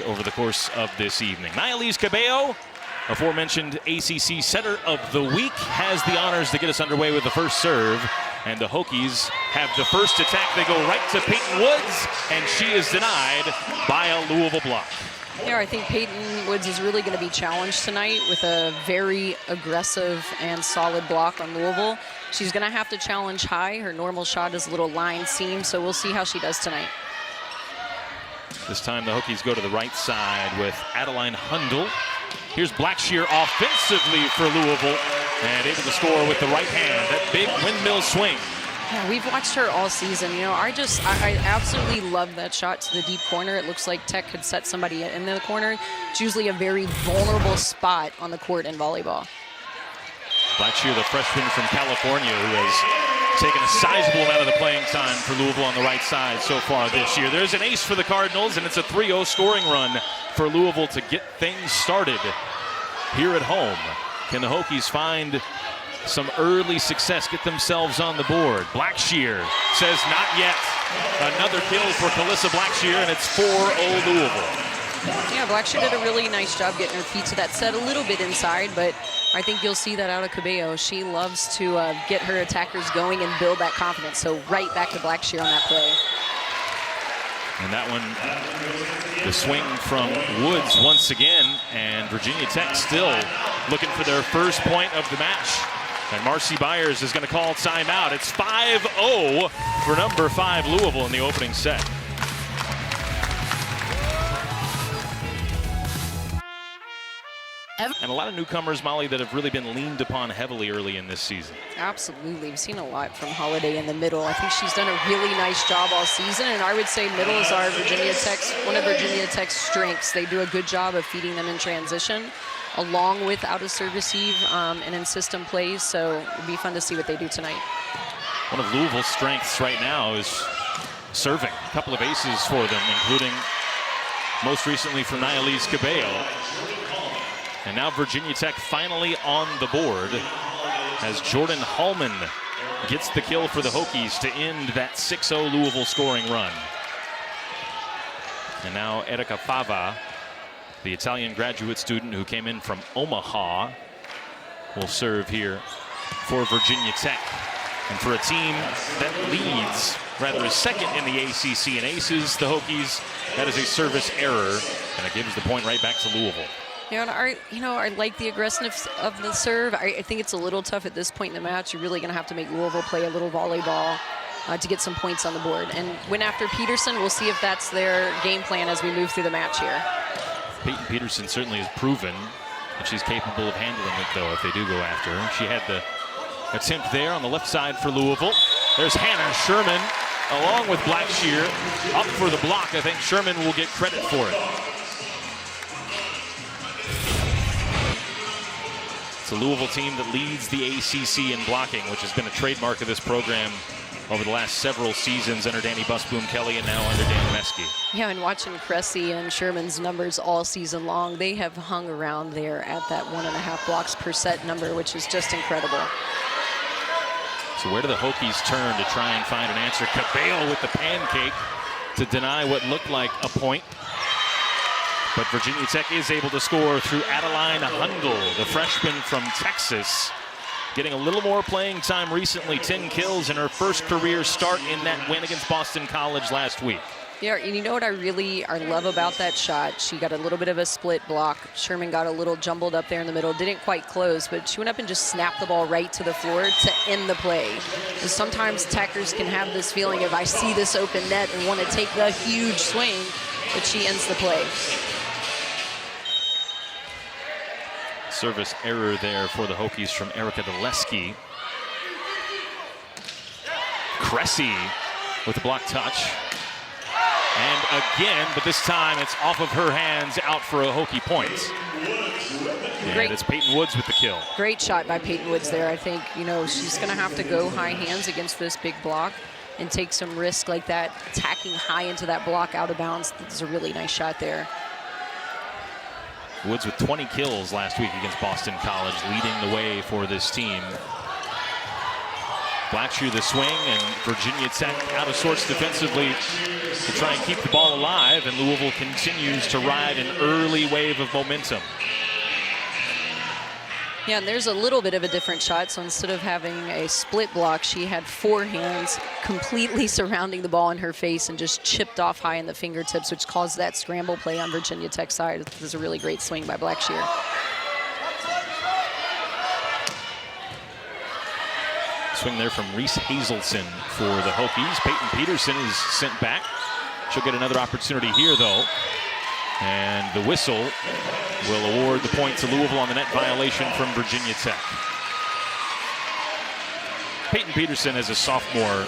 match over the course of this evening. Nayeliz Cabello, aforementioned ACC Setter of the Week, has the honors to get us underway with the first serve. And the Hokies have the first attack. They go right to Peyton Woods, and she is denied by a Louisville block. Yeah, I think Peyton Woods is really going to be challenged tonight with a very aggressive and solid block on Louisville. She's going to have to challenge high. Her normal shot is a little line seam, so we'll see how she does tonight. This time the Hokies go to the right side with Adeline Hundle. Here's Blackshear offensively for Louisville, and able to score with the right hand. That big windmill swing. Yeah, we've watched her all season. You know, I absolutely love that shot to the deep corner. It looks like Tech could set somebody in the corner. It's usually a very vulnerable spot on the court in volleyball. Blackshear, the freshman from California, who has taken a sizable amount of the playing time for Louisville on the right side so far this year. There's an ace for the Cardinals, and it's a 3-0 scoring run for Louisville to get things started here at home. Can the Hokies find some early success, get themselves on the board? Blackshear says not yet. Another kill for Calissa Blackshear, and it's 4-0 Louisville. Yeah, Blackshear did a really nice job getting her feet to that set, a little bit inside, but I think you'll see that out of Cabello. She loves to get her attackers going and build that confidence. So right back to Blackshear on that play. And that one, the swing from Woods once again, and Virginia Tech still looking for their first point of the match. And Marcy Byers is going to call timeout. It's 5-0 for number 5 Louisville in the opening set. And a lot of newcomers, Molly, that have really been leaned upon heavily early in this season. Absolutely. We've seen a lot from Holiday in the middle. I think she's done a really nice job all season, and I would say middle is one of Virginia Tech's strengths. They do a good job of feeding them in transition, along with out-of-serve receive and in system plays, so it'll be fun to see what they do tonight. One of Louisville's strengths right now is serving. A couple of aces for them, including most recently from Nayeliz Cabello. And now Virginia Tech finally on the board as Jordan Hallman gets the kill for the Hokies to end that 6-0 Louisville scoring run. And now Erika Fava, the Italian graduate student who came in from Omaha, will serve here for Virginia Tech. And for a team that leads, rather is second in the ACC in aces, the Hokies, that is a service error, and it gives the point right back to Louisville. Yeah, and I like the aggressiveness of the serve. I think it's a little tough at this point in the match. You're really going to have to make Louisville play a little volleyball to get some points on the board. And win after Peterson, we'll see if that's their game plan as we move through the match here. Peyton Peterson certainly has proven that she's capable of handling it, though, if they do go after her. She had the attempt there on the left side for Louisville. There's Hannah Sherman along with Blackshear up for the block. I think Sherman will get credit for it. It's a Louisville team that leads the ACC in blocking, which has been a trademark of this program over the last several seasons under Danny Busboom Kelly and now under Dan Meske. Yeah, and watching Cressy and Sherman's numbers all season long, they have hung around there at that 1.5 blocks per set number, which is just incredible. So where do the Hokies turn to try and find an answer? Cabello with the pancake to deny what looked like a point. But Virginia Tech is able to score through Adeline Hundle, the freshman from Texas, getting a little more playing time recently, 10 kills in her first career start in that win against Boston College last week. Yeah, and you know what I love about that shot? She got a little bit of a split block. Sherman got a little jumbled up there in the middle, didn't quite close, but she went up and just snapped the ball right to the floor to end the play. And sometimes attackers can have this feeling of, I see this open net and want to take the huge swing, but she ends the play. Service error there for the Hokies from Erika Daleski. Cressy with the block touch. And again, but this time it's off of her hands, out for a Hokie point. And it's Peyton Woods with the kill. Great shot by Peyton Woods there. I think, she's going to have to go high hands against this big block and take some risk like that, attacking high into that block out of bounds. That's a really nice shot there. Woods with 20 kills last week against Boston College, leading the way for this team. Blackshear the swing, and Virginia Tech out of sorts defensively to try and keep the ball alive, and Louisville continues to ride an early wave of momentum. Yeah, and there's a little bit of a different shot. So instead of having a split block, she had 4 hands completely surrounding the ball in her face and just chipped off high in the fingertips, which caused that scramble play on Virginia Tech's side. This is a really great swing by Blackshear. Swing there from Reese Hazelton for the Hokies. Peyton Peterson is sent back. She'll get another opportunity here, though. And the whistle will award the point to Louisville on the net violation from Virginia Tech. Peyton Peterson, as a sophomore,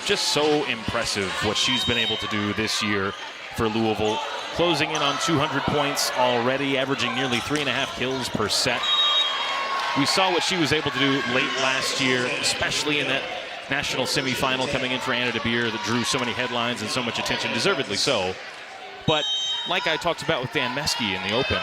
just so impressive what she's been able to do this year for Louisville. Closing in on 200 points already, averaging nearly 3.5 kills per set. We saw what she was able to do late last year, especially in that national semifinal coming in for Anna DeBeer that drew so many headlines and so much attention, deservedly so. But like I talked about with Dan Meskey in the Open,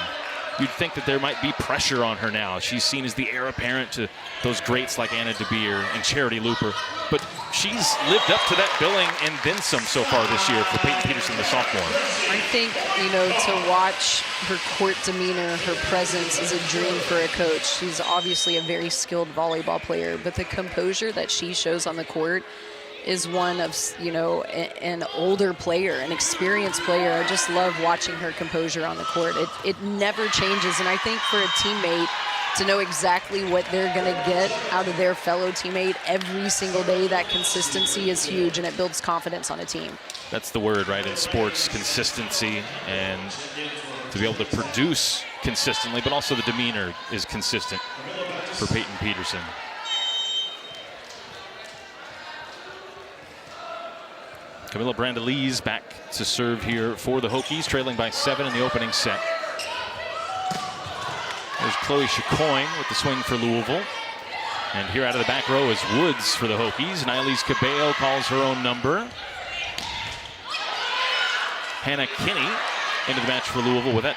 you'd think that there might be pressure on her now. She's seen as the heir apparent to those greats like Anna DeBeer and Charity Looper. But she's lived up to that billing and then some so far this year for Peyton Peterson, the sophomore. I think, to watch her court demeanor, her presence is a dream for a coach. She's obviously a very skilled volleyball player, but the composure that she shows on the court is one of, an older player, an experienced player. I just love watching her composure on the court. It never changes, and I think for a teammate to know exactly what they're going to get out of their fellow teammate every single day, that consistency is huge, and it builds confidence on a team. That's the word, right, in sports, consistency, and to be able to produce consistently, but also the demeanor is consistent for Peyton Peterson. Camila Brandalise back to serve here for the Hokies, trailing by 7 in the opening set. There's Chloe Chicoine with the swing for Louisville. And here out of the back row is Woods for the Hokies. Nilese Cabello calls her own number. Hannah Kinney into the match for Louisville with that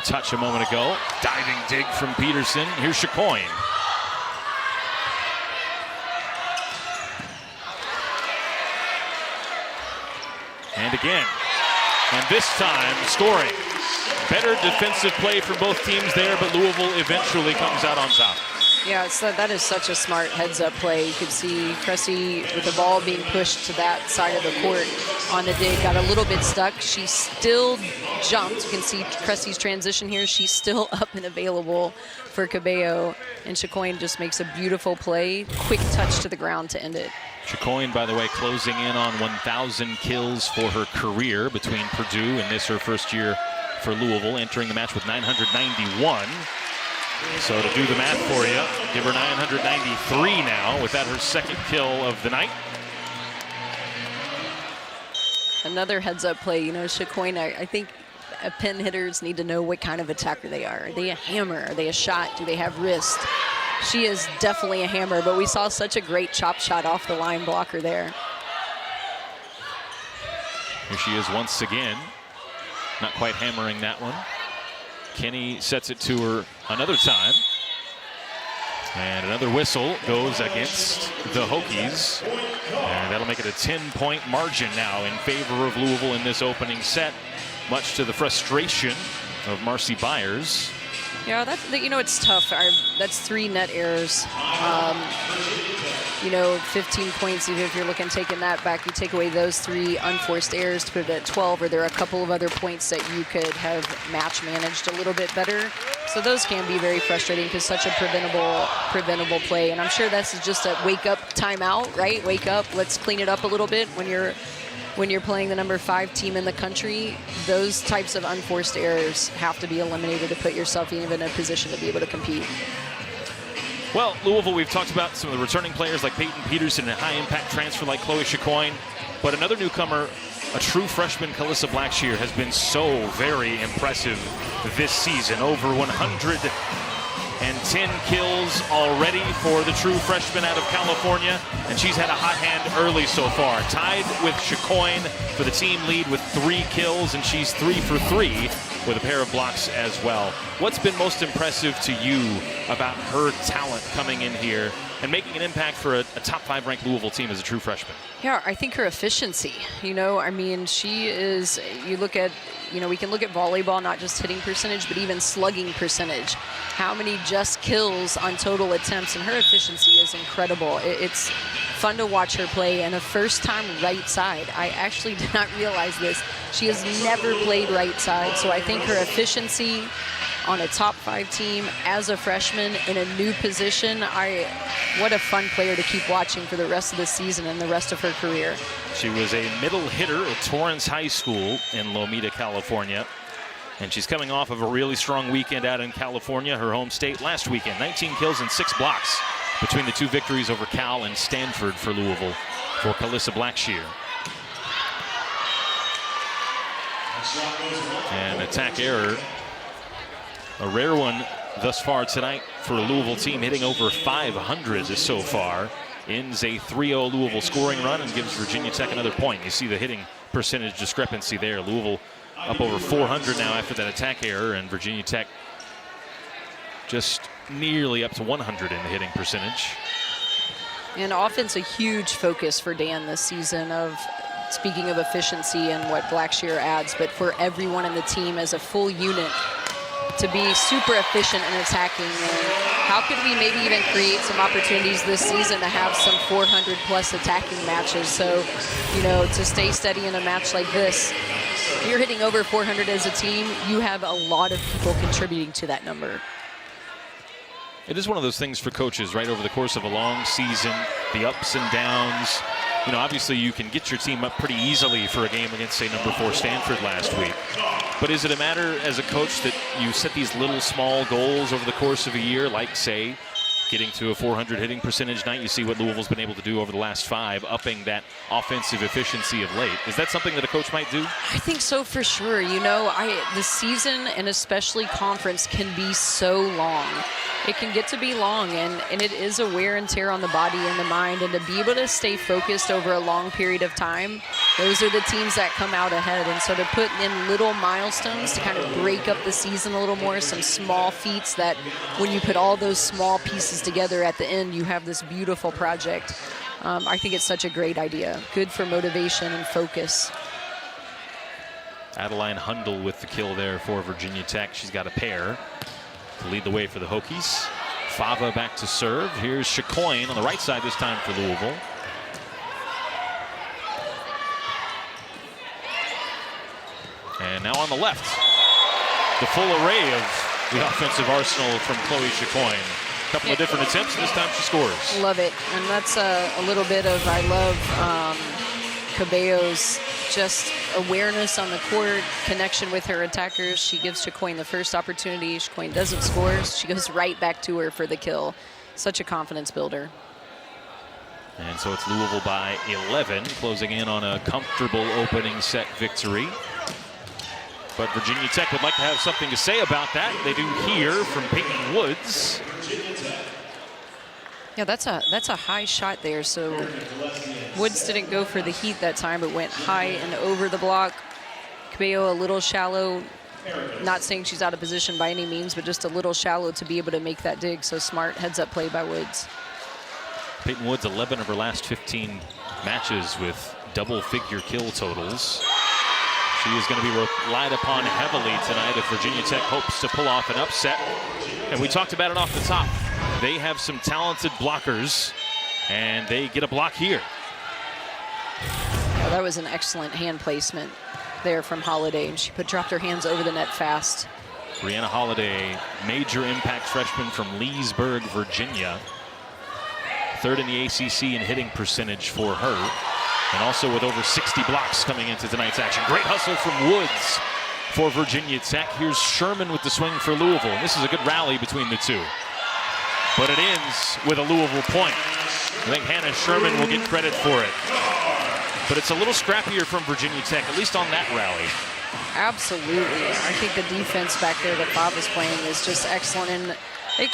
touch a moment ago. Diving dig from Peterson. Here's Chicoine. And again, and this time scoring. Better defensive play from both teams there, but Louisville eventually comes out on top. Yeah, that is such a smart heads-up play. You could see Cressy with the ball being pushed to that side of the court on the dig, got a little bit stuck. She still jumped. You can see Cressy's transition here. She's still up and available for Cabello, and Chicoine just makes a beautiful play. Quick touch to the ground to end it. Chicoine, by the way, closing in on 1,000 kills for her career between Purdue and this her first year for Louisville, entering the match with 991. So to do the math for you, give her 993 now, with that her second kill of the night. Another heads-up play. Chicoine, I think pin hitters need to know what kind of attacker they are. Are they a hammer? Are they a shot? Do they have wrist? She is definitely a hammer, but we saw such a great chop shot off the line blocker there. Here she is once again. Not quite hammering that one. Kinney sets it to her another time. And another whistle goes against the Hokies. And that'll make it a 10-point margin now in favor of Louisville in this opening set, much to the frustration of Marcy Byers. Yeah, it's tough. That's 3 net errors. 15 points, even if you're looking taking that back, you take away those 3 unforced errors to put it at 12, or there are a couple of other points that you could have match managed a little bit better. So those can be very frustrating because such a preventable play. And I'm sure this is just a wake up timeout, right? Wake up, let's clean it up a little bit. When you're playing the number 5 team in the country, those types of unforced errors have to be eliminated to put yourself even in a position to be able to compete. Well, Louisville, we've talked about some of the returning players like Peyton Peterson and a high-impact transfer like Chloe Chicoine. But another newcomer, a true freshman, Calissa Blackshear, has been so very impressive this season. Over 110 kills already for the true freshman out of California, and she's had a hot hand early so far. Tied with Chicoine for the team lead with 3 kills, and she's 3 for 3 with a pair of blocks as well. What's been most impressive to you about her talent coming in here and making an impact for a top 5 ranked Louisville team as a true freshman. Yeah, I think her efficiency, I mean, she is, you look at, we can look at volleyball, not just hitting percentage, but even slugging percentage. How many just kills on total attempts, and her efficiency is incredible. It's fun to watch her play, and a first-time right side. I actually did not realize this. She has never played right side, so I think her efficiency on a top 5 team as a freshman in a new position, what a fun player to keep watching for the rest of the season and the rest of her career. She was a middle hitter at Torrance High School in Lomita, California. And she's coming off of a really strong weekend out in California, her home state, last weekend. 19 kills and 6 blocks between the 2 victories over Cal and Stanford for Louisville for Calissa Blackshear. And attack error. A rare one thus far tonight for a Louisville team, hitting over 500 so far. Ends a 3-0 Louisville scoring run and gives Virginia Tech another point. You see the hitting percentage discrepancy there. Louisville up over 400 now after that attack error, and Virginia Tech just nearly up to 100 in the hitting percentage. And offense, a huge focus for Dan this season, of speaking of efficiency and what Blackshear adds, but for everyone in the team as a full unit to be super efficient in attacking. And how could we maybe even create some opportunities this season to have some 400-plus attacking matches? So, to stay steady in a match like this, if you're hitting over 400 as a team, you have a lot of people contributing to that number. It is one of those things for coaches, right, over the course of a long season, the ups and downs. Obviously you can get your team up pretty easily for a game against, say, number 4 Stanford last week. But is it a matter as a coach that you set these little small goals over the course of a year, like, say, getting to a 400 hitting percentage night? You see what Louisville's been able to do over the last 5, upping that offensive efficiency of late. Is that something that a coach might do? I think so, for sure. The season and especially conference can be so long. It can get to be long, and it is a wear and tear on the body and the mind, and to be able to stay focused over a long period of time, those are the teams that come out ahead. And so to put in little milestones to kind of break up the season a little more, some small feats that when you put all those small pieces together at the end, you have this beautiful project. I think it's such a great idea. Good for motivation and focus. Adeline Hundle with the kill there for Virginia Tech. She's got a pair to lead the way for the Hokies. Fava back to serve. Here's Chicoine on the right side this time for Louisville. And now on the left, the full array of the offensive arsenal from Chloe Chicoine. A couple of different attempts, and this time she scores. Love it. And that's a little bit of, I love Cabello's just awareness on the court, connection with her attackers. She gives Chicoine the first opportunity. Chicoine doesn't score. She goes right back to her for the kill. Such a confidence builder. And so it's Louisville by 11, closing in on a comfortable opening set victory. But Virginia Tech would like to have something to say about that. They do hear from Peyton Woods. Yeah, that's a high shot there. So Woods didn't go for the heat that time, but went high and over the block. Cabello a little shallow. Not saying she's out of position by any means, but just a little shallow to be able to make that dig. So smart heads-up play by Woods. Peyton Woods, 11 of her last 15 matches with double-figure kill totals. She is going to be relied upon heavily tonight if Virginia Tech hopes to pull off an upset. And we talked about it off the top. They have some talented blockers, and they get a block here. Oh, that was an excellent hand placement there from Holiday, and she dropped her hands over the net fast. Brianna Holiday, major impact freshman from Leesburg, Virginia. 3rd in the ACC in hitting percentage for her, and also with over 60 blocks coming into tonight's action. Great hustle from Woods for Virginia Tech. Here's Sherman with the swing for Louisville, and this is a good rally between the two. But it ends with a Louisville point. I think Hannah Sherman will get credit for it. But it's a little scrappier from Virginia Tech, at least on that rally. Absolutely. I think the defense back there that Bob is playing is just excellent. And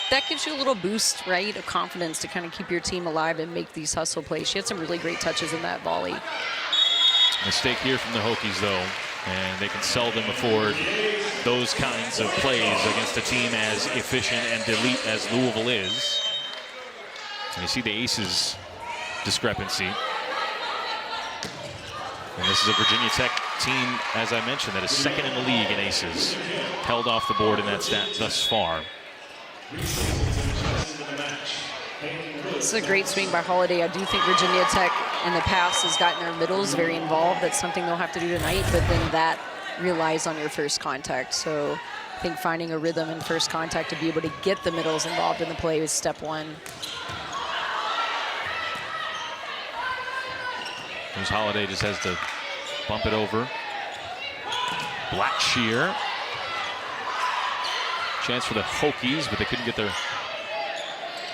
that gives you a little boost, right, of confidence to kind of keep your team alive and make these hustle plays. She had some really great touches in that volley. Mistake here from the Hokies, though. And they can seldom afford those kinds of plays against a team as efficient and elite as Louisville is. And you see the aces discrepancy. And this is a Virginia Tech team, as I mentioned, that is second in the league in aces. Held off the board in that stat thus far. This is a great swing by Holiday. I do think Virginia Tech in the past has gotten their middles very involved. That's something they'll have to do tonight, but then that relies on your first contact. So I think finding a rhythm in first contact to be able to get the middles involved in the play is step one. Here's Holiday, just has to bump it over. Blackshear. Chance for the Hokies, but they couldn't get their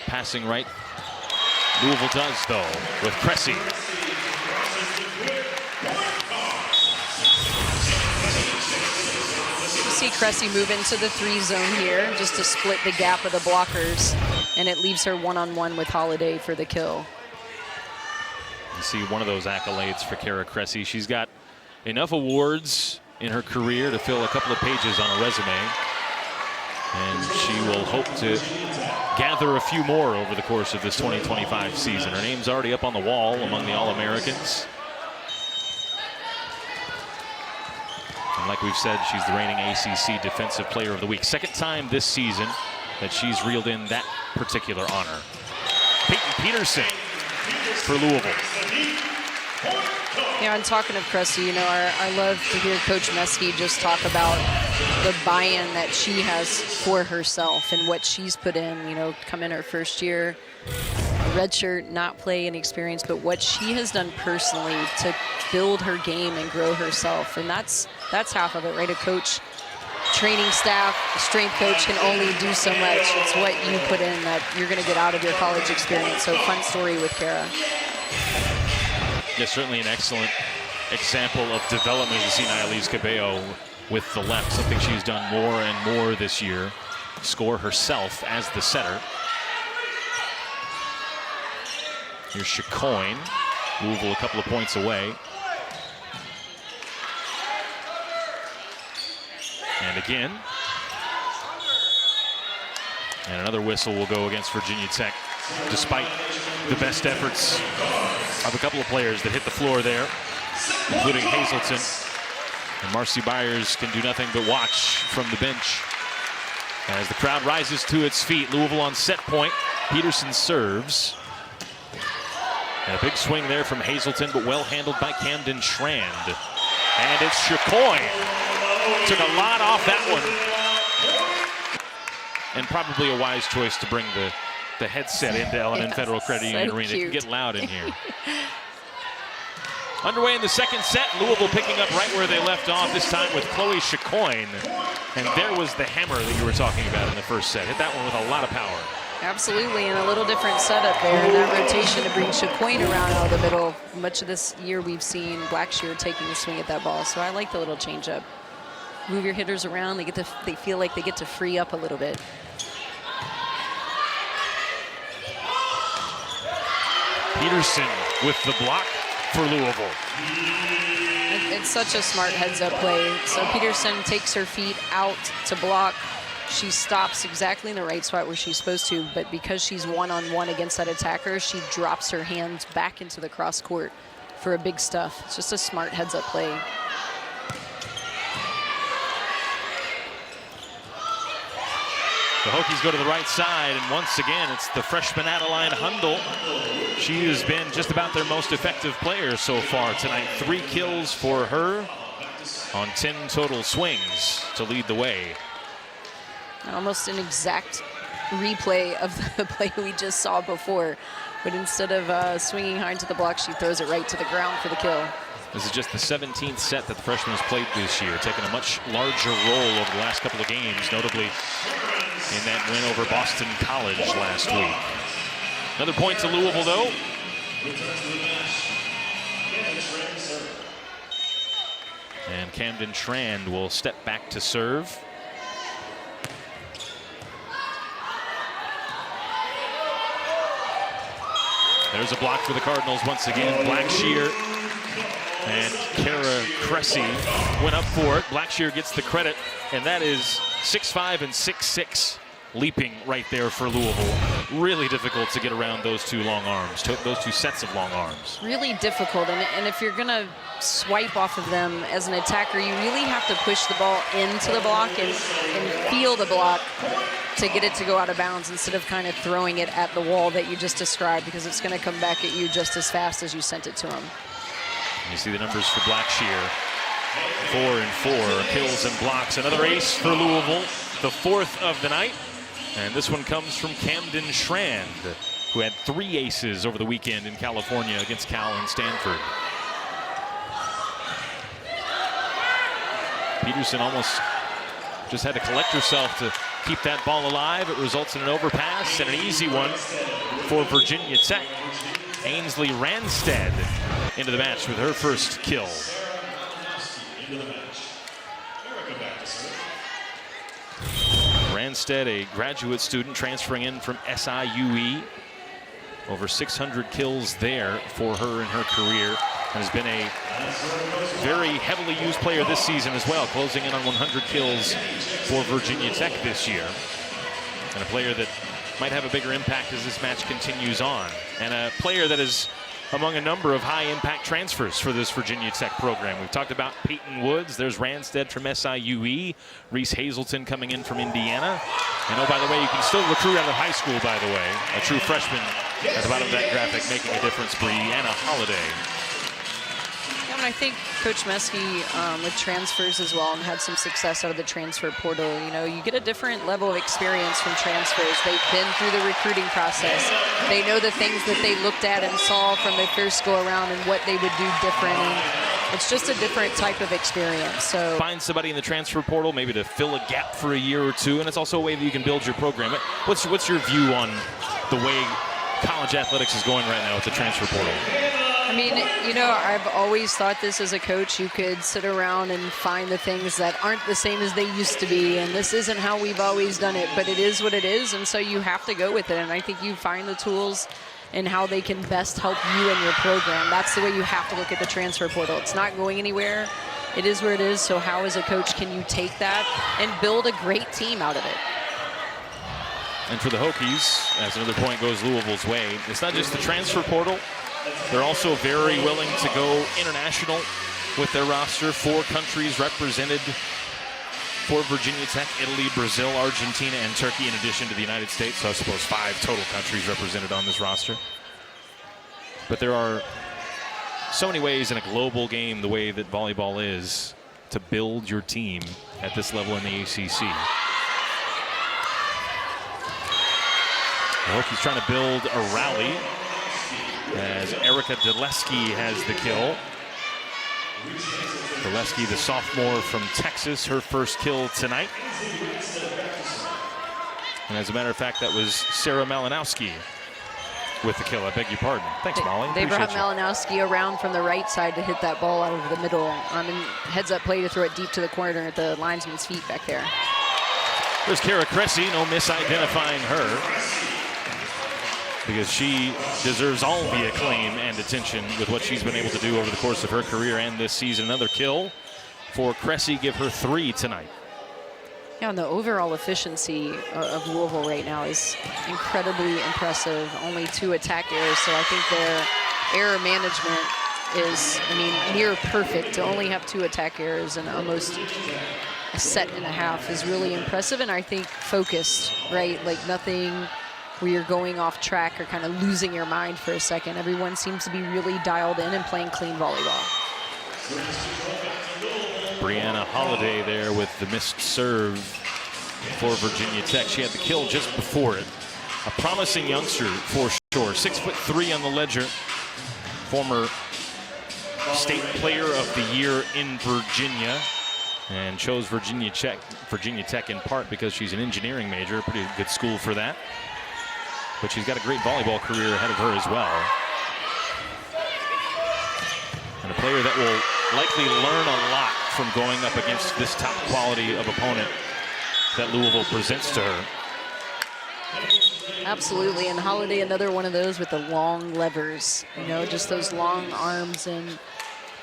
passing right. Louisville does, though, with Cressy. You see Cressy move into the 3 zone here just to split the gap of the blockers, and it leaves her one-on-one with Holiday for the kill. You see one of those accolades for Kara Cressy. She's got enough awards in her career to fill a couple of pages on a resume. And she will hope to gather a few more over the course of this 2025 season. Her name's already up on the wall among the All-Americans. And like we've said, she's the reigning ACC Defensive Player of the Week. Second time this season that she's reeled in that particular honor. Peyton Peterson for Louisville. Yeah, and talking of Cressy, you know, I love to hear Coach Meskey just talk about the buy-in that she has for herself and what she's put in, you know, come in her first year, redshirt, not play any experience, but what she has done personally to build her game and grow herself. And that's half of it, right? A coach, training staff, a strength coach can only do so much. It's what you put in that you're going to get out of your college experience. So fun story with Kara. Yeah, certainly an excellent example of development to see Nialise Cabello with the left, something she's done more and more this year. Score herself as the setter. Here's Chacoin. Louisville a couple of points away. And again. And another whistle will go against Virginia Tech, despite the best efforts of a couple of players that hit the floor there, including Hazelton. And Marcy Byers can do nothing but watch from the bench as the crowd rises to its feet. Louisville on set point. Peterson serves. And a big swing there from Hazelton, but well handled by Camden Schrand. And it's Chacoin. Took a lot off that one. And probably a wise choice to bring the headset into L&N Federal Credit Union Arena. It can get loud in here. Underway in the second set, Louisville picking up right where they left off, this time with Chloe Chacoin. And there was the hammer that you were talking about in the first set. Hit that one with a lot of power. Absolutely, and a little different setup there in that rotation to bring Chacoin around out of the middle. Much of this year we've seen Blackshear taking a swing at that ball, so I like the little changeup. Move your hitters around, they feel like they get to free up a little bit. Peterson with the block for Louisville. It's such a smart heads-up play. So Peterson takes her feet out to block. She stops exactly in the right spot where she's supposed to, but because she's one-on-one against that attacker, she drops her hands back into the cross court for a big stuff. It's just a smart heads-up play. The Hokies go to the right side, and once again, it's the freshman Adeline Hundle. She has been just about their most effective player so far tonight. 3 kills for her on 10 total swings to lead the way. Almost an exact replay of the play we just saw before, but instead of swinging high into the block, she throws it right to the ground for the kill. This is just the 17th set that the freshman has played this year, taking a much larger role over the last couple of games, notably in that win over Boston College last week. Another point to Louisville, though. And Camden Schrand will step back to serve. There's a block for the Cardinals once again. Blackshear and Kara Cressy went up for it. Blackshear gets the credit, and that is 6'5" and 6'6", leaping right there for Louisville. really difficult to get around those two long arms, those two sets of long arms. Really difficult, and if you're going to swipe off of them as an attacker, you really have to push the ball into the block and feel the block to get it to go out of bounds instead of kind of throwing it at the wall that you just described, because it's going to come back at you just as fast as you sent it to him. You see the numbers for Blackshear. 4 and 4 kills and blocks. Another ace for Louisville, the 4th of the night. And this one comes from Camden Schrand, who had 3 aces over the weekend in California against Cal and Stanford. Peterson almost just had to collect herself to keep that ball alive. It results in an overpass and an easy one for Virginia Tech. Ainsley Ranstead into the match with her first kill. Ranstead, a graduate student transferring in from SIUE. Over 600 kills there for her in her career, and has been a very heavily used player this season as well, closing in on 100 kills for Virginia Tech this year. And a player that might have a bigger impact as this match continues on. And a player that is among a number of high-impact transfers for this Virginia Tech program. We've talked about Peyton Woods. There's Ranstead from SIUE. Reese Hazelton coming in from Indiana. And oh, by the way, you can still recruit out of high school, by the way. A true freshman at the bottom of that graphic making a difference, Brianna Holiday. And I think Coach Meskey with transfers as well, and had some success out of the transfer portal. You know, you get a different level of experience from transfers. They've been through the recruiting process. They know the things that they looked at and saw from their first go around and what they would do different. And it's just a different type of experience. So find somebody in the transfer portal maybe to fill a gap for a year or two, and it's also a way that you can build your program. What's your view on the way college athletics is going right now with the transfer portal? I mean, you know, I've always thought this as a coach. You could sit around and find the things that aren't the same as they used to be, and this isn't how we've always done it, but it is what it is, and so you have to go with it. And I think you find the tools and how they can best help you and your program. That's the way you have to look at the transfer portal. It's not going anywhere. It is where it is, so how as a coach can you take that and build a great team out of it? And for the Hokies, as another point goes Louisville's way, it's not just the transfer portal. They're also very willing to go international with their roster. 4 countries represented for Virginia Tech: Italy, Brazil, Argentina, and Turkey, in addition to the United States. So I suppose 5 total countries represented on this roster. But there are so many ways in a global game, the way that volleyball is, to build your team at this level in the ACC. The Hokies trying to build a rally as Erica Deleski has the kill. Deleski, the sophomore from Texas, her first kill tonight. And as a matter of fact, that was Sarah Malinowski with the kill. I beg your pardon. Thanks, Molly. They brought Malinowski around from the right side to hit that ball out of the middle. And heads-up play to throw it deep to the corner at the linesman's feet back there. There's Kara Cressy, no misidentifying her, because she deserves all the acclaim and attention with what she's been able to do over the course of her career and this season. Another kill for Cressy, give her 3 tonight. Yeah, and the overall efficiency of Louisville right now is incredibly impressive. Only 2 attack errors, so I think their error management is, near perfect. To only have 2 attack errors and almost a set and a half is really impressive, and I think focused, right? Like nothing where you're going off track or kind of losing your mind for a second. Everyone seems to be really dialed in and playing clean volleyball. Brianna Holiday there with the missed serve for Virginia Tech. She had the kill just before it. A promising youngster for sure. 6'3" on the ledger. Former state player of the year in Virginia, and chose Virginia Tech in part because she's an engineering major. Pretty good school for that. But she's got a great volleyball career ahead of her as well. And a player that will likely learn a lot from going up against this top quality of opponent that Louisville presents to her. Absolutely, and Holiday, another one of those with the long levers, just those long arms, and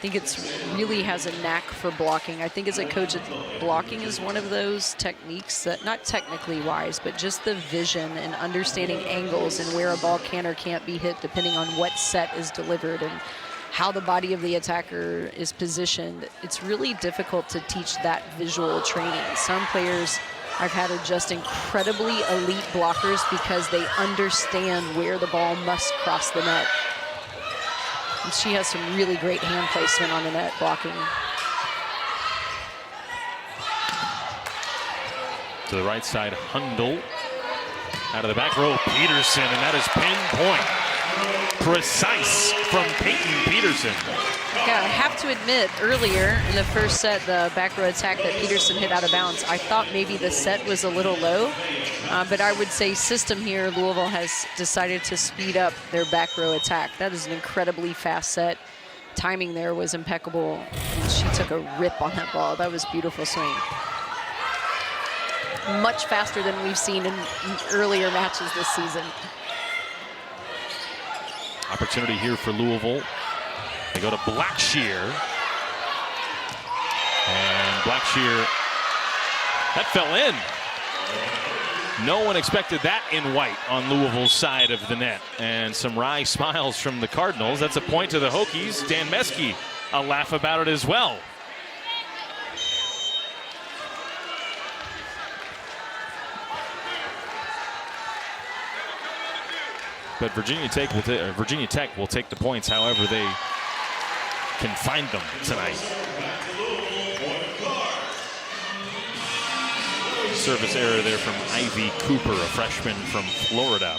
think it's really has a knack for blocking. I think as a coach, blocking is one of those techniques that, not technically wise, but just the vision and understanding angles and where a ball can or can't be hit depending on what set is delivered and how the body of the attacker is positioned. It's really difficult to teach that visual training. Some players I've had are just incredibly elite blockers because they understand where the ball must cross the net. And she has some really great hand placement on the net blocking. To the right side, Hundle. Out of the back row, Peterson, and that is pinpoint. Precise from Peyton Peterson. Yeah, I have to admit, earlier in the first set, the back row attack that Peterson hit out of bounds, I thought maybe the set was a little low. But I would say system here, Louisville has decided to speed up their back row attack. That is an incredibly fast set. Timing there was impeccable. And she took a rip on that ball. That was a beautiful swing. Much faster than we've seen in earlier matches this season. Opportunity here for Louisville. They go to Blackshear. And Blackshear, that fell in. No one expected that in white on Louisville's side of the net. And some wry smiles from the Cardinals. That's a point to the Hokies. Dan Meske, a laugh about it as well. But Virginia Tech will take the points however they can find them tonight. Service error there from Ivy Cooper, a freshman from Florida.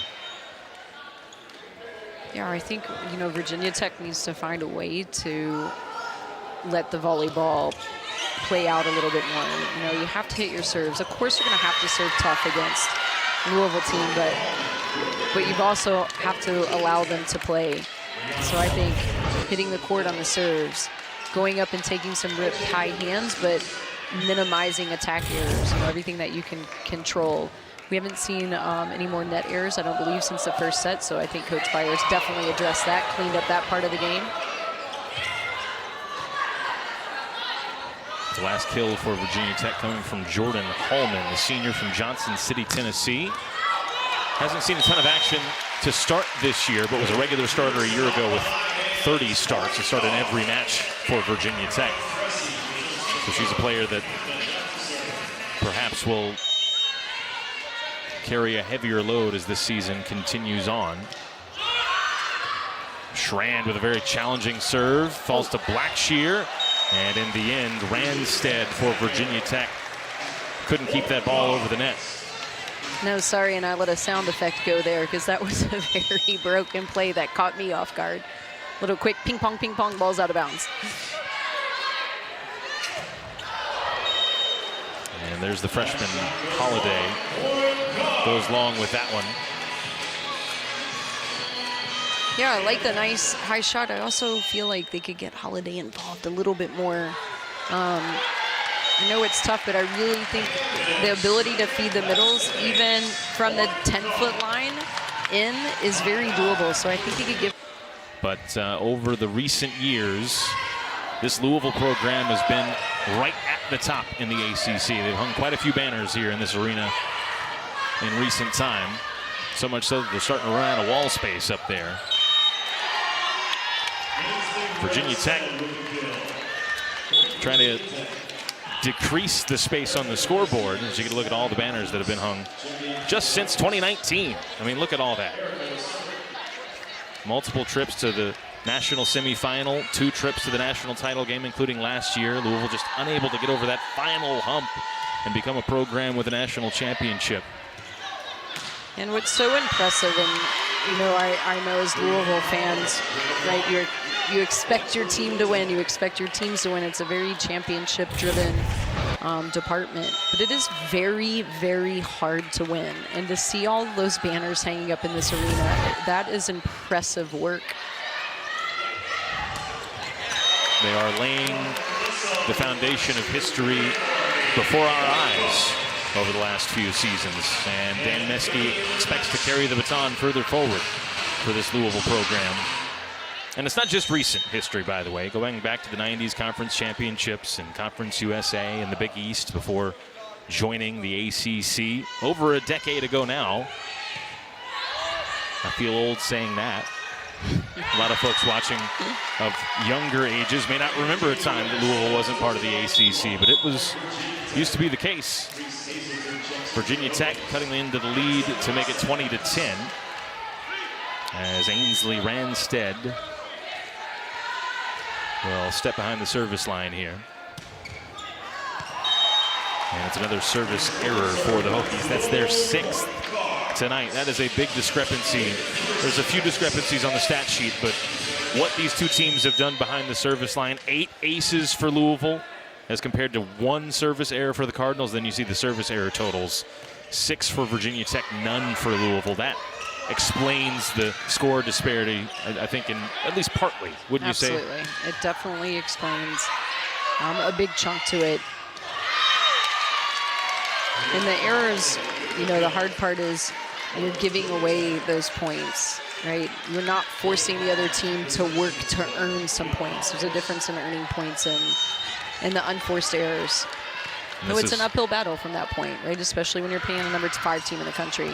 Yeah, I think, you know, Virginia Tech needs to find a way to let the volleyball play out a little bit more. You know, you have to hit your serves. Of course, you're going to have to serve tough against the Louisville team, but you also have to allow them to play. So I think hitting the court on the serves, going up and taking some ripped high hands, but minimizing attack errors, you know, everything that you can control. We haven't seen any more net errors, I don't believe, since the first set, so I think Coach Byers definitely addressed that, cleaned up that part of the game. The last kill for Virginia Tech coming from Jordan Hallman, the senior from Johnson City, Tennessee. Hasn't seen a ton of action to start this year, but was a regular starter a year ago with 30 starts. She started every match for Virginia Tech. So she's a player that perhaps will carry a heavier load as this season continues on. Schrand with a very challenging serve, falls to Blackshear, and in the end, Randstead for Virginia Tech couldn't keep that ball over the net. No, sorry, and I let a sound effect go there because that was a very broken play that caught me off guard. Little quick ping pong, balls out of bounds. And there's the freshman Holiday. Goes long with that one. Yeah, I like the nice high shot. I also feel like they could get Holiday involved a little bit more. I know it's tough, but I really think the ability to feed the middles, even from the 10-foot line in, is very doable. So I think they could give. But over the recent years, this Louisville program has been right at the top in the ACC. They've hung quite a few banners here in this arena in recent time. So much so that they're starting to run out of wall space up there. Virginia Tech trying to decrease the space on the scoreboard as you can look at all the banners that have been hung just since 2019. I mean, look at all that. Multiple trips to the national semifinal, 2 trips to the national title game, including last year. Louisville just unable to get over that final hump and become a program with a national championship. And what's so impressive, and you know, I know as Louisville fans, right, you expect your team to win, you expect your teams to win. It's a very championship-driven department, but it is very, very hard to win. And to see all those banners hanging up in this arena, that is impressive work. They are laying the foundation of history before our eyes over the last few seasons. And Dan Meske expects to carry the baton further forward for this Louisville program. And it's not just recent history, by the way. Going back to the 90s conference championships and Conference USA and the Big East before joining the ACC over a decade ago now. I feel old saying that. A lot of folks watching of younger ages may not remember a time that Louisville wasn't part of the ACC, but it used to be the case. Virginia Tech cutting into the lead to make it 20-10 as Ainsley Ranstead will step behind the service line here. And it's another service error for the Hokies. That's their 6th tonight. That is a big discrepancy. There's a few discrepancies on the stat sheet, but what these two teams have done behind the service line, 8 aces for Louisville as compared to 1 service error for the Cardinals. Then you see the service error totals. 6 for Virginia Tech, none for Louisville. That explains the score disparity, I think, in at least partly, wouldn't you say? Absolutely. It definitely explains a big chunk to it. And the errors, you know, the hard part is you're giving away those points, right? You're not forcing the other team to work to earn some points. There's a difference in earning points and the unforced errors. No, it's an uphill battle from that point, right? Especially when you're playing a number 5 team in the country.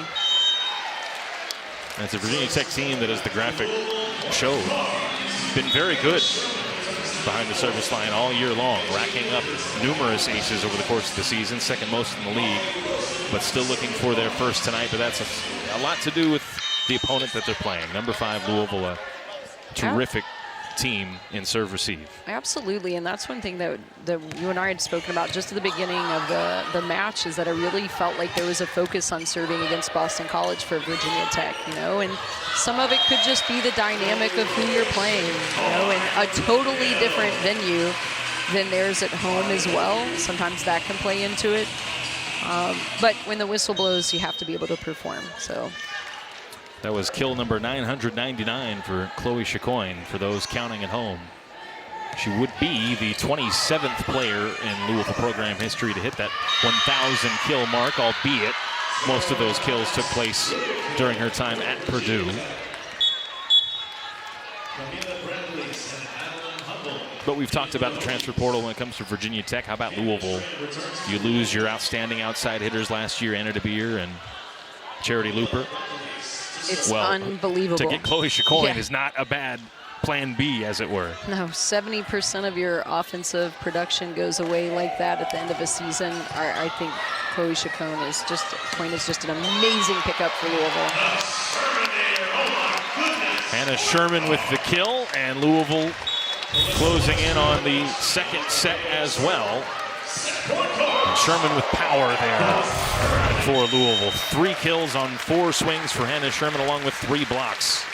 And it's a Virginia Tech team that, as the graphic showed, been very good behind the service line all year long, racking up numerous aces over the course of the season, 2nd most in the league, but still looking for their first tonight. But that's a lot to do with the opponent that they're playing. Number 5 Louisville, a terrific team in serve receive. Absolutely, and that's one thing that you and I had spoken about just at the beginning of the match, is that I really felt like there was a focus on serving against Boston College for Virginia Tech, you know, and some of it could just be the dynamic of who you're playing, you know, in a totally different venue than theirs at home as well. Sometimes that can play into it, but when the whistle blows, you have to be able to perform. So. That was kill number 999 for Chloe Chicoine, for those counting at home. She would be the 27th player in Louisville program history to hit that 1,000 kill mark, albeit most of those kills took place during her time at Purdue. But we've talked about the transfer portal when it comes to Virginia Tech. How about Louisville? You lose your outstanding outside hitters last year, Anna DeBeer and Charity Looper. It's unbelievable. To get Chloe Chicoine is not a bad plan B, as it were. No, 70% of your offensive production goes away like that at the end of a season. I think Chloe Chicoine is just an amazing pickup for Louisville. Hannah Sherman with the kill, and Louisville closing in on the 2nd set as well. And Sherman with power there for Louisville. 3 kills on 4 swings for Hannah Sherman, along with 3 blocks.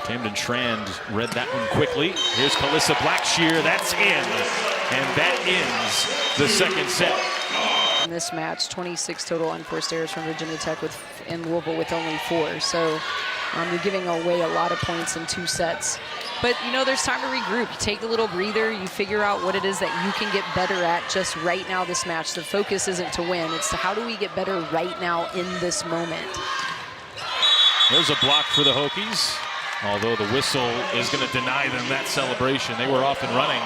Camden Strand read that one quickly. Here's Calissa Blackshear. That's in. And that ends the 2nd set. In this match, 26 total unforced errors from Virginia Tech in Louisville with only 4. So you're giving away a lot of points in 2 sets. But, you know, there's time to regroup. You take a little breather. You figure out what it is that you can get better at just right now this match. The focus isn't to win. It's to how do we get better right now in this moment. There's a block for the Hokies, although the whistle is going to deny them that celebration. They were off and running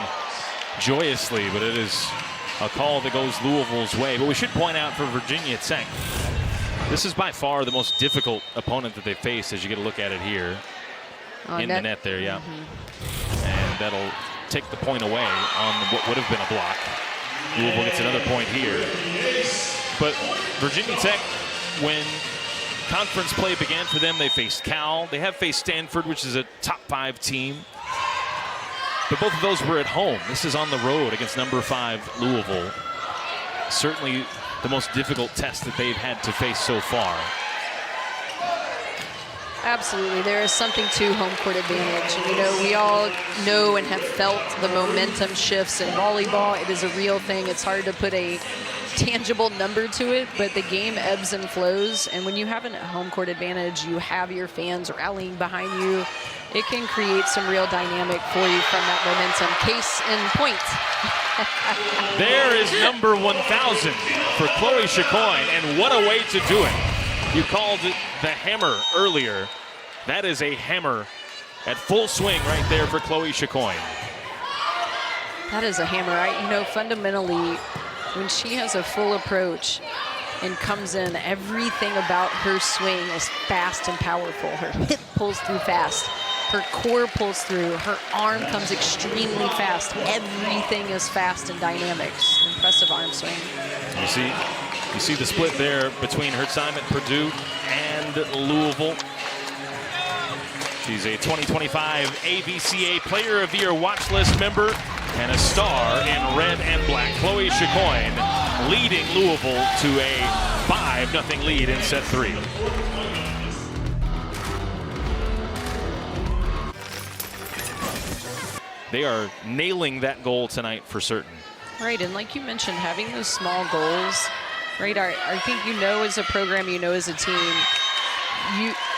joyously, but it is a call that goes Louisville's way. But we should point out for Virginia Tech, this is by far the most difficult opponent that they face, as you get a look at it here. In the net there, yeah. And that'll take the point away on what would have been a block. Louisville gets another point here. But Virginia Tech, when conference play began for them, they faced Cal. They have faced Stanford, which is a top 5 team. But both of those were at home. This is on the road against number 5 Louisville. Certainly the most difficult test that they've had to face so far. Absolutely, there is something to home court advantage. And, you know, we all know and have felt the momentum shifts in volleyball. It is a real thing. It's hard to put a tangible number to it, but the game ebbs and flows. And when you have a home court advantage, you have your fans rallying behind you. it can create some real dynamic for you from that momentum. Case in point. There is number 1,000 for Chloe Chicoine, and what a way to do it. You called it the hammer earlier. That is a hammer at full swing right there for Chloe Chicoine. That is a hammer. Fundamentally, when she has a full approach and comes in, everything about her swing is fast and powerful. Her hip pulls through fast. Her core pulls through. Her arm comes extremely fast. Everything is fast and dynamic. Impressive arm swing. You see the split there between her time at Purdue and Louisville. She's a 2025 AVCA Player of the Year watch list member and a star in red and black. Chloe Chicoine leading Louisville to a 5-0 lead in set 3. They are nailing that goal tonight for certain. Right, and like you mentioned, having those small goals, right? I think as a program, as a team,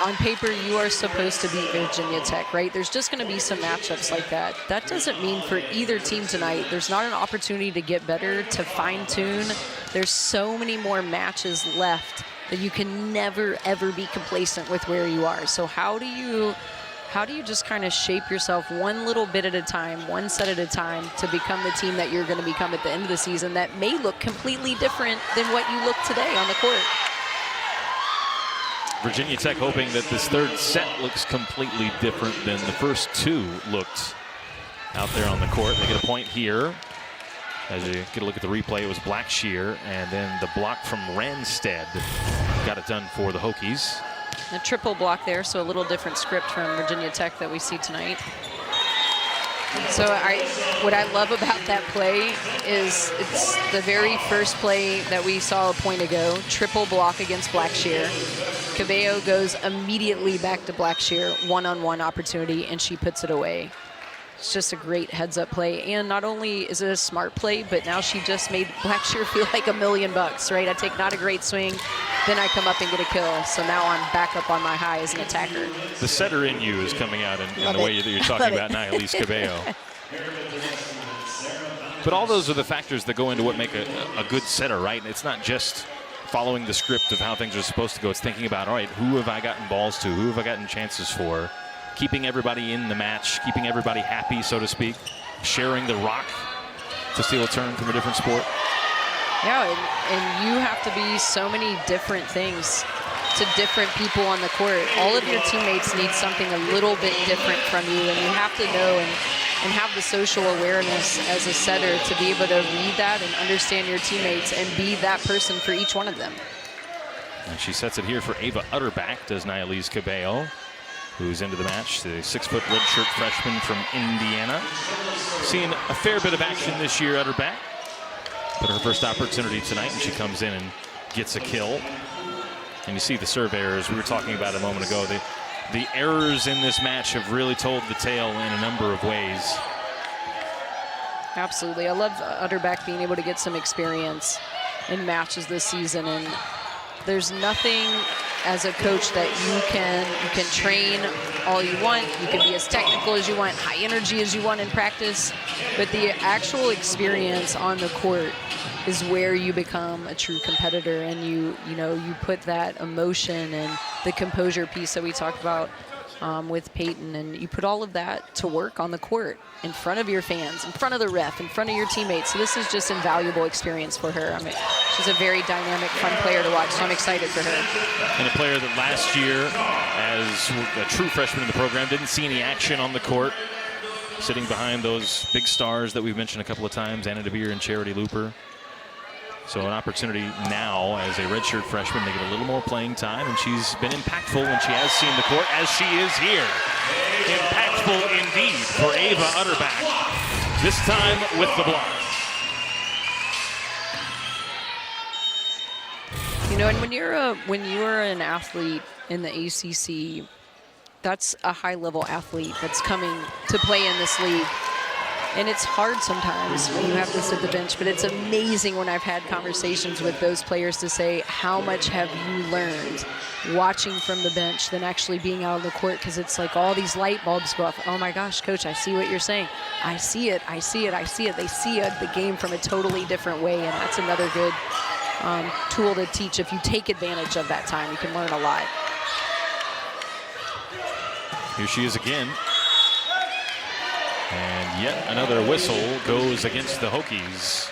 on paper, you are supposed to beat Virginia Tech, right? There's just going to be some matchups like that. That doesn't mean for either team tonight, there's not an opportunity to get better, to fine-tune. There's so many more matches left that you can never, ever be complacent with where you are. So how do you just kind of shape yourself one little bit at a time, one set at a time, to become the team that you're going to become at the end of the season that may look completely different than what you look today on the court? Virginia Tech hoping that this third set looks completely different than the first two looked out there on the court. They get a point here. As you get a look at the replay, it was Blackshear, and then the block from Ranstead got it done for the Hokies. A triple block there, so a little different script from Virginia Tech that we see tonight. So what I love about that play is it's the very first play that we saw a point ago, triple block against Blackshear. Cabello goes immediately back to Blackshear, one-on-one opportunity, and she puts it away. It's just a great heads-up play, and not only is it a smart play, but now she just made Blackshear feel like $1 million, right? I take not a great swing, then I come up and get a kill, so now I'm back up on my high as an attacker. The setter in you is coming out in the way that you're talking about now, Elise Cabello. But all those are the factors that go into what make a good setter, right? It's not just following the script of how things are supposed to go. It's thinking about, all right, who have I gotten balls to? Who have I gotten chances for? Keeping everybody in the match, keeping everybody happy, so to speak, sharing the rock to steal a turn from a different sport. Yeah, and you have to be so many different things to different people on the court. All of your teammates need something a little bit different from you, and you have to know and have the social awareness as a setter to be able to read that and understand your teammates and be that person for each one of them. And she sets it here for Ava Utterback, does Nialise Cabello, who's into the match, the 6-foot redshirt freshman from Indiana. Seeing a fair bit of action this year, Utterback. But her first opportunity tonight, and she comes in and gets a kill. And you see the serve errors we were talking about a moment ago. The errors in this match have really told the tale in a number of ways. Absolutely. I love Utterback being able to get some experience in matches this season. And there's nothing as a coach that you can train all you want. You can be as technical as you want, high energy as you want in practice. But the actual experience on the court is where you become a true competitor, and you put that emotion and the composure piece that we talked about with Peyton, and you put all of that to work on the court in front of your fans, in front of the ref, in front of your teammates. So this is just invaluable experience for her. I mean, she's a very dynamic, fun player to watch, so I'm excited for her. And a player that last year, as a true freshman in the program, didn't see any action on the court, sitting behind those big stars that we've mentioned a couple of times, Anna DeVere and Charity Looper. So an opportunity now as a redshirt freshman to get a little more playing time, and she's been impactful when she has seen the court, as she is here. Impactful indeed for Ava Utterback, this time with the block. And when you're an athlete in the ACC, that's a high-level athlete that's coming to play in this league. And it's hard sometimes when you have to sit the bench, but it's amazing when I've had conversations with those players to say, how much have you learned watching from the bench than actually being out on the court? Because it's like all these light bulbs go off. Oh my gosh, coach, I see what you're saying. I see it, I see it, I see it. They see the game from a totally different way, and that's another good tool to teach. If you take advantage of that time, you can learn a lot. Here she is again. And yet another whistle goes against the Hokies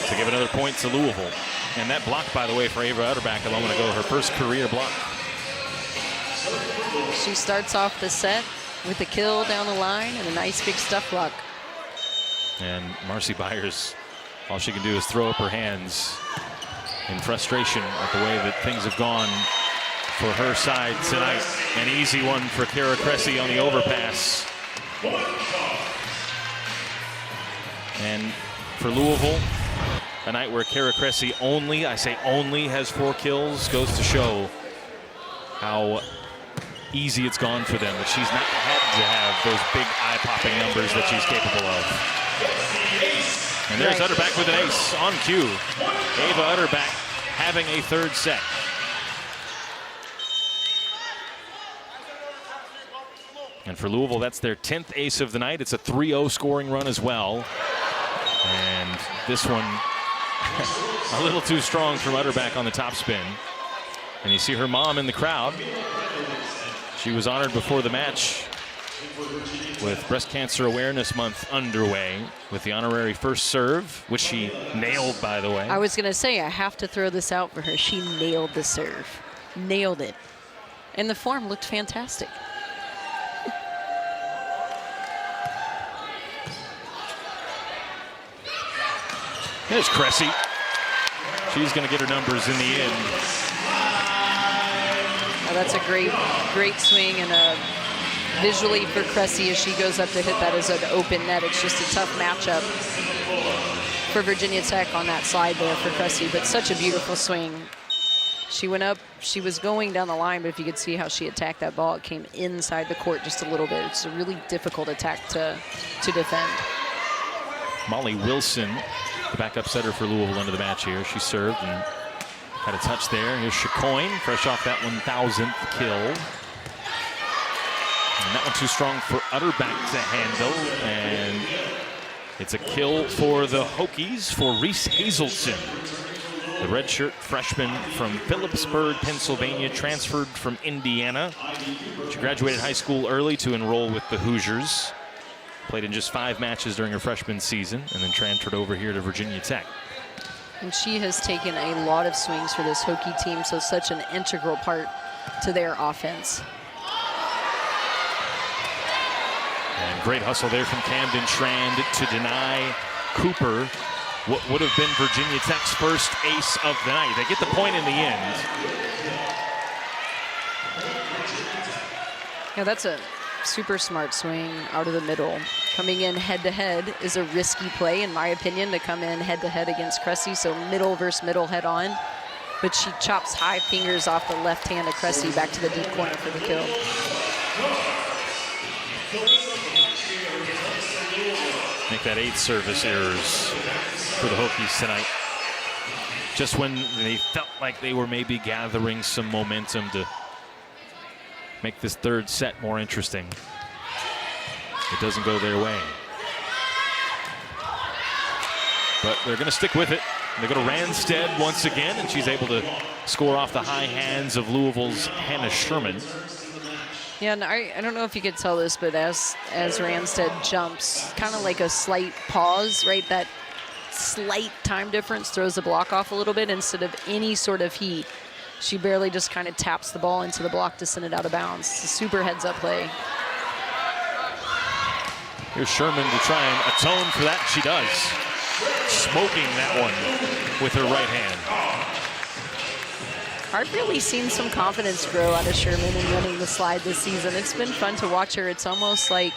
to give another point to Louisville. And that block, by the way, for Ava Utterback a moment ago, her first career block. She starts off the set with a kill down the line and a nice big stuff block. And Marcy Byers, all she can do is throw up her hands in frustration at the way that things have gone for her side tonight. An easy one for Kara Cressy on the overpass. And for Louisville, a night where Kara Cressy only, I say only, has 4 kills, goes to show how easy it's gone for them, that she's not had to have those big eye-popping numbers that she's capable of. And there's Utterback with an ace on cue. Ava Utterback having a third set. And for Louisville, that's their 10th ace of the night. It's a 3-0 scoring run as well. And this one a little too strong from Utterback on the top spin. And you see her mom in the crowd. She was honored before the match with Breast Cancer Awareness Month underway with the honorary first serve, which she nailed, by the way. I was going to say, I have to throw this out for her. She nailed the serve. Nailed it. And the form looked fantastic. There's Cressy. She's going to get her numbers in the end. Oh, that's a great swing, and visually for Cressy as she goes up to hit that as an open net. It's just a tough matchup for Virginia Tech on that slide there for Cressy, but such a beautiful swing. She went up, she was going down the line, but if you could see how she attacked that ball, it came inside the court just a little bit. It's a really difficult attack to defend. Molly Wilson, the backup setter for Louisville, into the match here. She served and had a touch there. Here's Chacoin, fresh off that 1,000th kill. And that one too strong for Utterback to handle. And it's a kill for the Hokies for Reese Hazelton, the redshirt freshman from Phillipsburg, Pennsylvania, transferred from Indiana. She graduated high school early to enroll with the Hoosiers. Played in just 5 matches during her freshman season and then transferred over here to Virginia Tech. And she has taken a lot of swings for this Hokie team, so such an integral part to their offense. And great hustle there from Camden Strand to deny Cooper what would have been Virginia Tech's first ace of the night. They get the point in the end. Yeah, that's a super smart swing out of the middle. Coming in head-to-head is a risky play, in my opinion, to come in head-to-head against Cressy, so middle versus middle head-on. But she chops high fingers off the left hand of Cressy back to the deep corner for the kill. Make that 8 service errors for the Hokies tonight. Just when they felt like they were maybe gathering some momentum to make this third set more interesting. It doesn't go their way. But they're going to stick with it. They go to Randstead once again, and she's able to score off the high hands of Louisville's Hannah Sherman. Yeah, and I don't know if you could tell this, but as Randstead jumps, kind of like a slight pause, right? That slight time difference throws the block off a little bit instead of any sort of heat. She barely just kind of taps the ball into the block to send it out of bounds. It's a super heads-up play. Here's Sherman to try and atone for that. She does. Smoking that one with her right hand. I've really seen some confidence grow out of Sherman in running the slide this season. It's been fun to watch her. It's almost like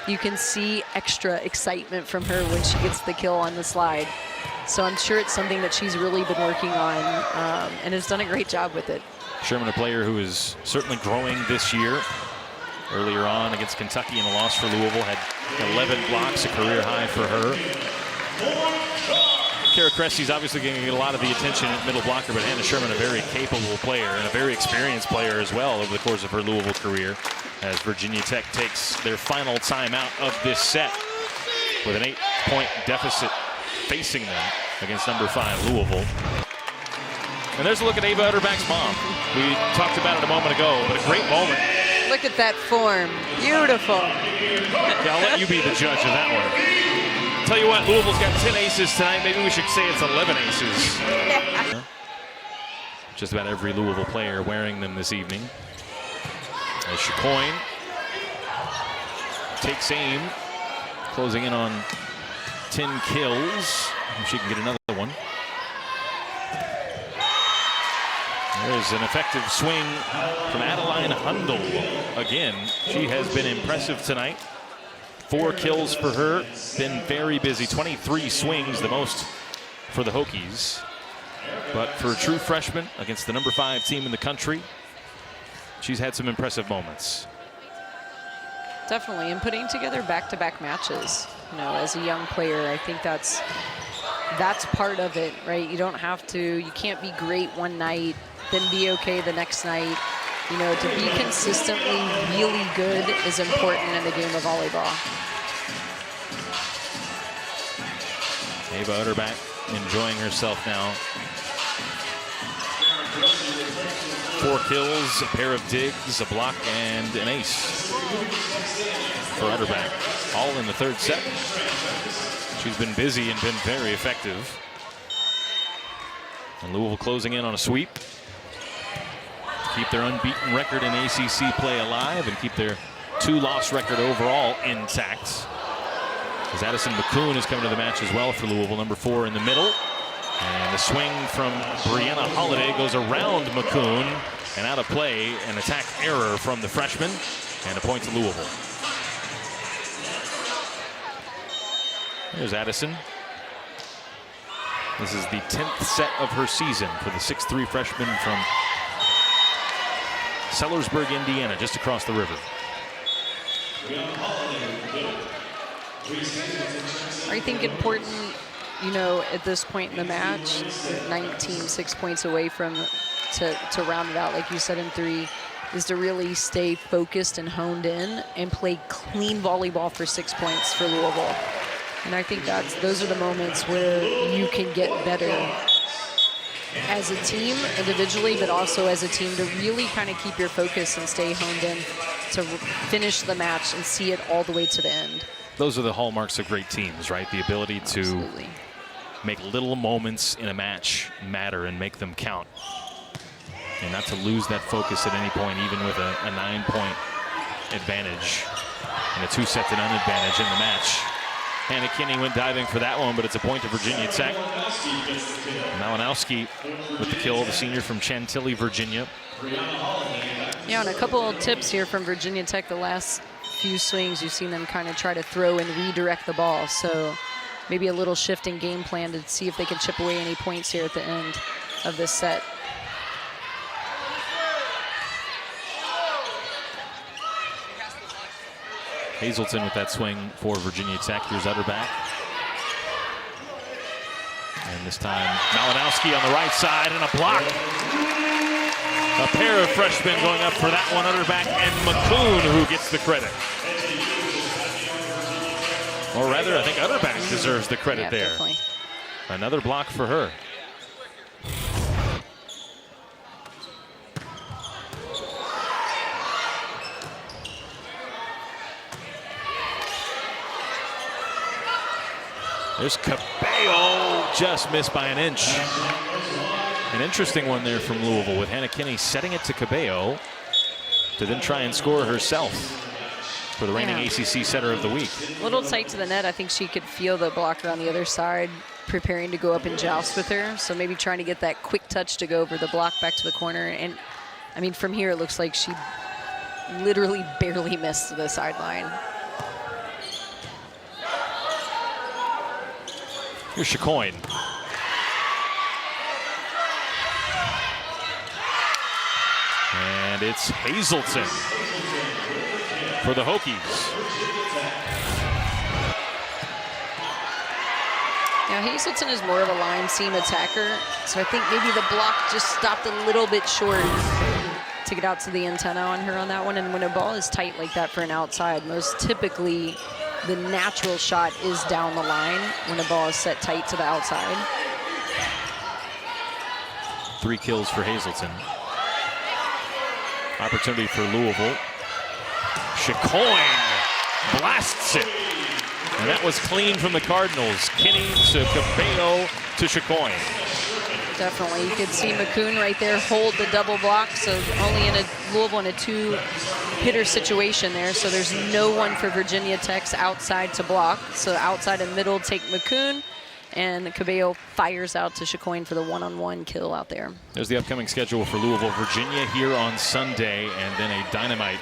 you can see extra excitement from her when she gets the kill on the slide. So I'm sure it's something that she's really been working on and has done a great job with it. Sherman, a player who is certainly growing this year. earlier on against Kentucky in a loss for Louisville. Had 11 blocks, a career high for her. Kara Cressy's obviously going to get a lot of the attention at middle blocker, but Hannah Sherman, a very capable player and a very experienced player as well over the course of her Louisville career, as Virginia Tech takes their final timeout of this set with an 8-point deficit facing them against number 5 Louisville. And there's a look at Ava Utterback's mom. We talked about it a moment ago, but a great moment. Look at that form. Beautiful. Yeah, I'll let you be the judge of that one. Tell you what, Louisville's got 10 aces tonight. Maybe we should say it's 11 aces. Just about every Louisville player wearing them this evening. As Chacoin takes aim, closing in on 10 kills. She can get another one. There's an effective swing from Adeline Hundle. Again, she has been impressive tonight. 4 kills for her. Been very busy. 23 swings, the most for the Hokies. But for a true freshman against the number 5 team in the country, she's had some impressive moments. Definitely, and putting together back-to-back matches. You know, as a young player, I think that's part of it, right? You don't have to, you can't be great one night, then be okay the next night. You know, to be consistently really good is important in the game of volleyball. Ava Utterback enjoying herself now. 4 kills, a pair of digs, a block, and an ace for Utterback. All in the 3rd set. She's been busy and been very effective. And Louisville closing in on a sweep. Keep their unbeaten record in ACC play alive and keep their 2-loss record overall intact. As Addison McCoon is coming to the match as well for Louisville, number 4 in the middle. And the swing from Brianna Holiday goes around McCoon and out of play. An attack error from the freshman and a point to Louisville. There's Addison. This is the 10th set of her season for the 6'3" freshman from Sellersburg, Indiana, just across the river. I think important, you know, at this point in the match, 19, 6 points away from to round it out, like you said, in 3, is to really stay focused and honed in and play clean volleyball for 6 points for Louisville. And I think those are the moments where you can get better as a team individually, but also as a team to really kind of keep your focus and stay honed in to finish the match and see it all the way to the end. Those are the hallmarks of great teams, right? The ability to Absolutely. make little moments in a match matter and make them count. And not to lose that focus at any point, even with a 9-point advantage and a 2-set-to-none advantage in the match. Hannah Kinney went diving for that one, but it's a point to Virginia Tech. Malinowski with the kill, the senior from Chantilly, Virginia. Yeah, and a couple of tips here from Virginia Tech. The last few swings, you've seen them kind of try to throw and redirect the ball. So maybe a little shift in game plan to see if they can chip away any points here at the end of this set. Hazelton with that swing for Virginia Tech. Here's Utterback. And this time, Malinowski on the right side and a block. A pair of freshmen going up for that one, Utterback and McCoon, who gets the credit. Or rather, I think Utterback deserves the credit there. Definitely. Another block for her. There's Cabello, just missed by an inch. An interesting one there from Louisville with Hannah Kinney setting it to Cabello to then try and score herself for the reigning ACC setter of the week. A little tight to the net. I think she could feel the blocker on the other side preparing to go up and joust with her. So maybe trying to get that quick touch to go over the block back to the corner. And I mean, from here, it looks like she literally barely missed the sideline. Here's Chacoin. And it's Hazelton. for the Hokies. Now Hazelton is more of a line seam attacker, so I think maybe the block just stopped a little bit short to get out to the antenna on her on that one. And when a ball is tight like that for an outside, most typically the natural shot is down the line when a ball is set tight to the outside. 3 kills for Hazelton. Opportunity for Louisville. Chicoine blasts it. And that was clean from the Cardinals. Kinney to Cabello to Chicoine. Definitely. You could see McCoon right there hold the double block. So only in a Louisville in a 2-hitter situation there. So there's no one for Virginia Tech's outside to block. So outside and middle take McCoon. And Cabello fires out to Chicoine for the one-on-one kill out there. There's the upcoming schedule for Louisville. Virginia here on Sunday, and then a dynamite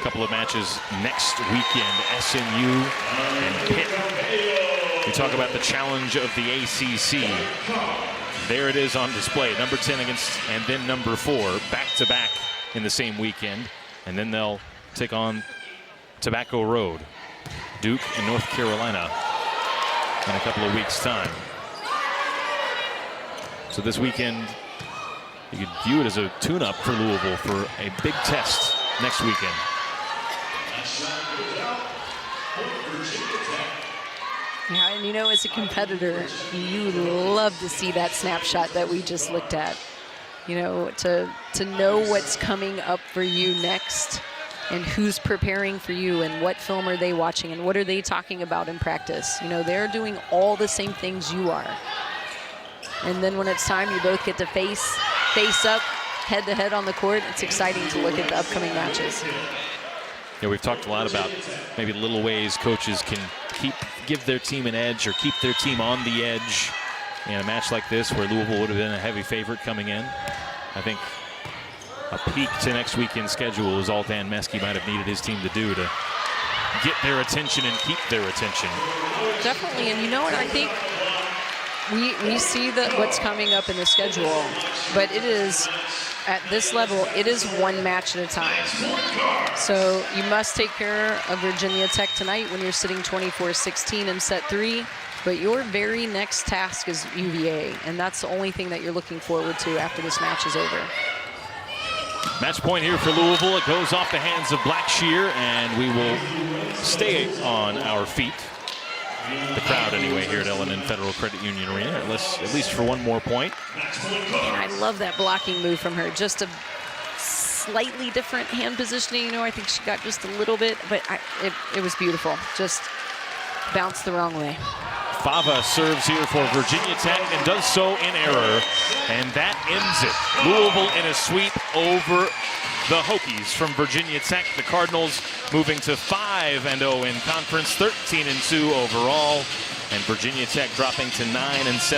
couple of matches next weekend. SMU and Pitt. We talk about the challenge of the ACC. There it is on display. Number 10 against, and then number 4, back-to-back in the same weekend. And then they'll take on Tobacco Road, Duke, and North Carolina in a couple of weeks' time. So this weekend, you could view it as a tune-up for Louisville for a big test next weekend. Yeah, and you know, as a competitor, you love to see that snapshot that we just looked at. You know, to know what's coming up for you next and who's preparing for you and what film are they watching and what are they talking about in practice. You know, they're doing all the same things you are. And then when it's time, you both get to face up, head-to-head on the court. It's exciting to look at the upcoming matches. Yeah, we've talked a lot about maybe little ways coaches can give their team an edge or keep their team on the edge in a match like this where Louisville would have been a heavy favorite coming in. I think a peek to next weekend's schedule is all Dan Meskey might have needed his team to do to get their attention and keep their attention. Definitely, and you know what, I think we see what's coming up in the schedule, but it is, at this level, it is one match at a time. So you must take care of Virginia Tech tonight when you're sitting 24-16 in set 3, but your very next task is UVA, and that's the only thing that you're looking forward to after this match is over. Match point here for Louisville. It goes off the hands of Blackshear, and we will stay on our feet. The crowd, anyway, here at L&N Federal Credit Union Arena, at least for one more point. And I love that blocking move from her. Just a slightly different hand positioning. You know, I think she got just a little bit, but it was beautiful. Just bounced the wrong way. Fava serves here for Virginia Tech and does so in error, and that ends it. Louisville in a sweep over the Hokies from Virginia Tech. The Cardinals moving to 5-0 in conference, 13-2 overall, and Virginia Tech dropping to 9-7.